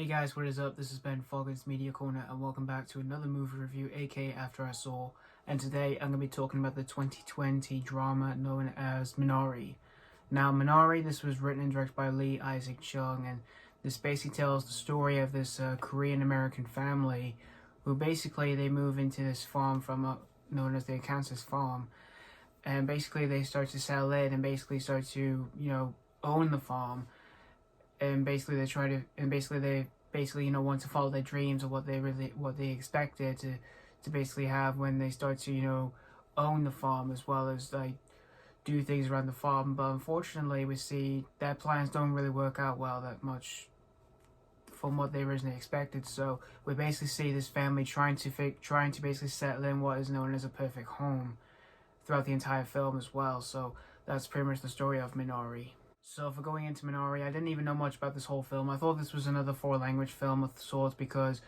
guys, what is up? This is Ben Foggins Media Corner and welcome back to another movie review, aka After I Saw. And today I'm going to be talking about the 2020 drama known as Minari. Now Minari, this was written and directed by Issac Chung, and this basically tells the story of this Korean American family who basically they move into this farm from known as the Kansas farm, and basically they start to settle in and basically start to own the farm. And basically they try to, and basically they want to follow their dreams or what they expected to basically have when they start to own the farm, as well as like do things around the farm. But unfortunately we see their plans don't really work out well that much from what they originally expected. So we basically see this family trying to basically settle in what is known as a perfect home throughout the entire film as well. So that's pretty much the story of Minari. So for going into Minari, I didn't even know much about this whole film. I thought this was another foreign-language film of sorts because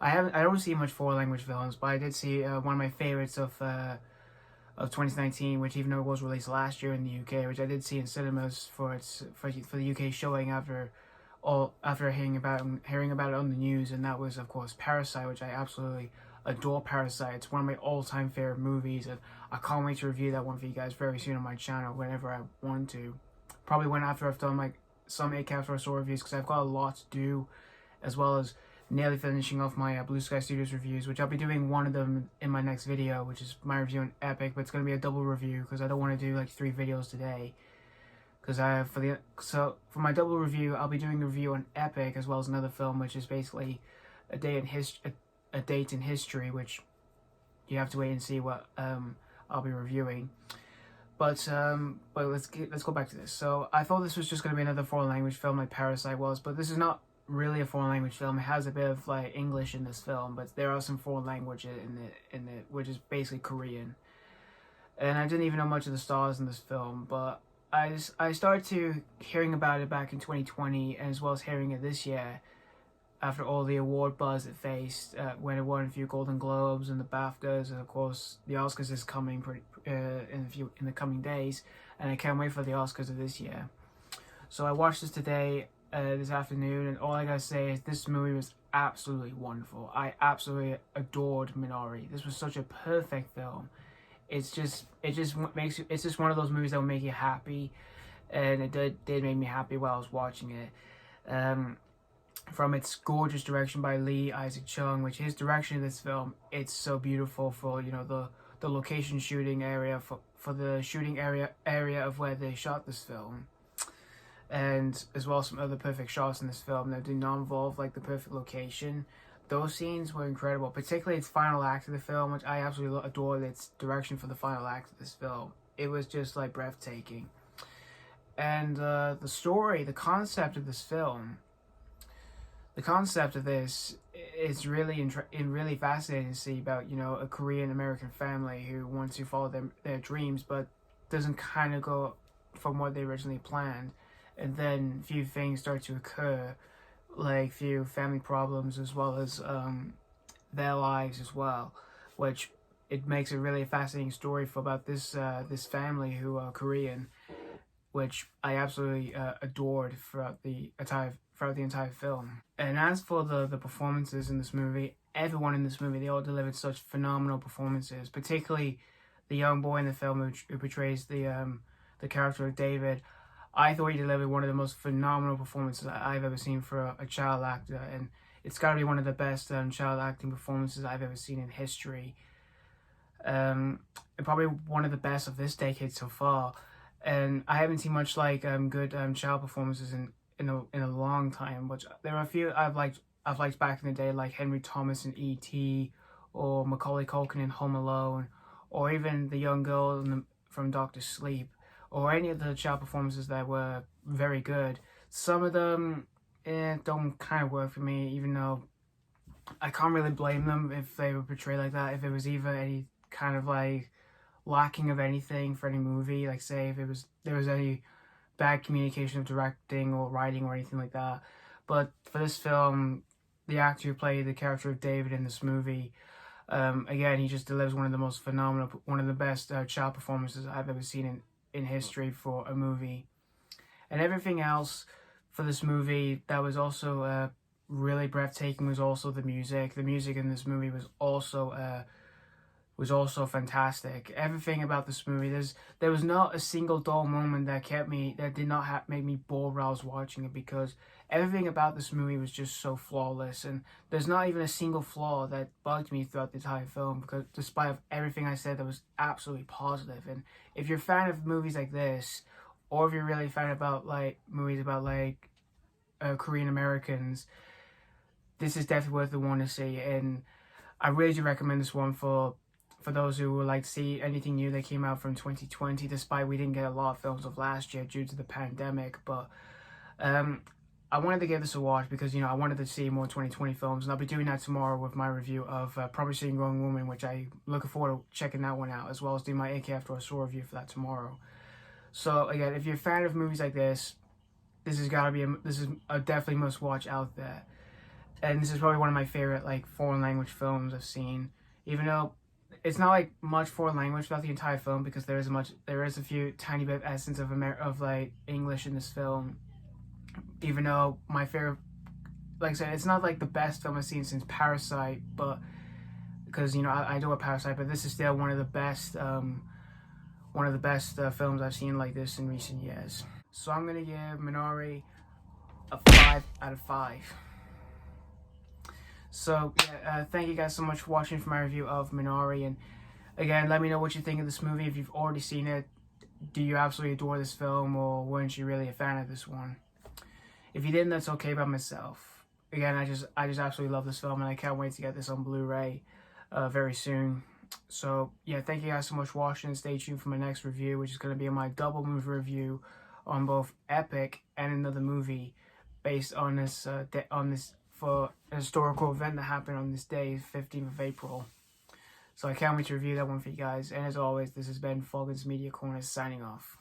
I don't see much foreign-language films, but I did see one of my favorites of 2019, which even though it was released last year in the UK, which I did see in cinemas for the UK showing after hearing about it on the news, and that was of course Parasite, which I absolutely adore. Parasite, it's one of my all-time favorite movies, and I can't wait to review that one for you guys very soon on my channel whenever I want to. Probably when after I've done like some After I Saw reviews, because I've got a lot to do, as well as nearly finishing off my Blue Sky Studios reviews, which I'll be doing one of them in my next video, which is my review on Epic, but it's going to be a double review because I don't want to do like 3 videos today. Because for my double review, I'll be doing the review on Epic as well as another film, which is basically a date in history, which you have to wait and see what I'll be reviewing. But let's go back to this. So I thought this was just going to be another foreign language film like Parasite was, but this is not really a foreign language film. It has a bit of like English in this film, but there are some foreign language in it, which is basically Korean. And I didn't even know much of the stars in this film, but I started to hearing about it back in 2020, as well as hearing it this year after all the award buzz it faced when it won a few Golden Globes and the BAFTAs, and of course the Oscars is coming in the coming days, and I can't wait for the Oscars of this year. So I watched this today, this afternoon, and all I gotta say is this movie was absolutely wonderful. I absolutely adored Minari. This was such a perfect film. It's just one of those movies that will make you happy, and it did make me happy while I was watching it. From its gorgeous direction by Issac Chung, which his direction in this film, it's so beautiful for the location shooting area, for the shooting area of where they shot this film, and as well as some other perfect shots in this film that did not involve like the perfect location. Those scenes were incredible, particularly its final act of the film, which I absolutely adored its direction for the final act of this film. It was just like breathtaking. And the story, the concept of this film, the concept of this is really fascinating to see about a Korean American family who wants to follow their dreams, but doesn't kind of go from what they originally planned, and then few things start to occur, like few family problems as well as their lives as well, which it makes a really fascinating story about this family who are Korean, which I absolutely adored throughout the entire film. And as for the performances in this movie, everyone in this movie, they all delivered such phenomenal performances, particularly the young boy in the film who portrays the character of David. I thought he delivered one of the most phenomenal performances I've ever seen for a child actor, and it's got to be one of the best child acting performances I've ever seen in history. And probably one of the best of this decade so far. And I haven't seen much like good child performances in a long time. Which there are a few I've liked back in the day, like Henry Thomas in E.T., or Macaulay Culkin in Home Alone, or even the young girl from Doctor Sleep, or any of the child performances that were very good. Some of them don't kind of work for me, even though I can't really blame them if they were portrayed like that. If it was even any kind of like lacking of anything for any movie, like say if there was any bad communication of directing or writing or anything like that. But for this film, the actor who played the character of David in this movie, again, he just delivers one of the best child performances I've ever seen in history for a movie. And everything else for this movie that was also really breathtaking was also the music. The music in this movie was also fantastic. Everything about this movie, there was not a single dull moment that did not make me bored while I was watching it, because everything about this movie was just so flawless, and there's not even a single flaw that bugged me throughout the entire film, because despite of everything I said, that was absolutely positive. And if you're a fan of movies like this, or if you're really a fan about like movies about like Korean Americans, this is definitely worth the one to see. And I really do recommend this one for those who would like to see anything new that came out from 2020, despite we didn't get a lot of films of last year due to the pandemic. But I wanted to give this a watch because, I wanted to see more 2020 films, and I'll be doing that tomorrow with my review of Promising Young Woman, which I'm looking forward to checking that one out, as well as doing my AK After I Saw review for that tomorrow. So again, if you're a fan of movies like this, this is a definitely must watch out there. And this is probably one of my favorite like foreign language films I've seen, even though it's not like much foreign language throughout the entire film, because there is a few tiny bit of essence of like English in this film. Even though my favorite, like I said, it's not like the best film I've seen since Parasite, but because I adore Parasite, but this is still one of the best films I've seen like this in recent years. So I'm gonna give Minari a 5 out of 5. So yeah, thank you guys so much for watching for my review of Minari, and again, let me know what you think of this movie. If you've already seen it, do you absolutely adore this film, or weren't you really a fan of this one? If you didn't, that's okay by myself. Again, I just absolutely love this film, and I can't wait to get this on Blu-ray very soon. So yeah, thank you guys so much for watching, and stay tuned for my next review, which is going to be my double movie review on both Epic and another movie based on this for a historical event that happened on this day, 15th of April. So I can't wait to review that one for you guys. And as always, this has been Fogan's Media Corner signing off.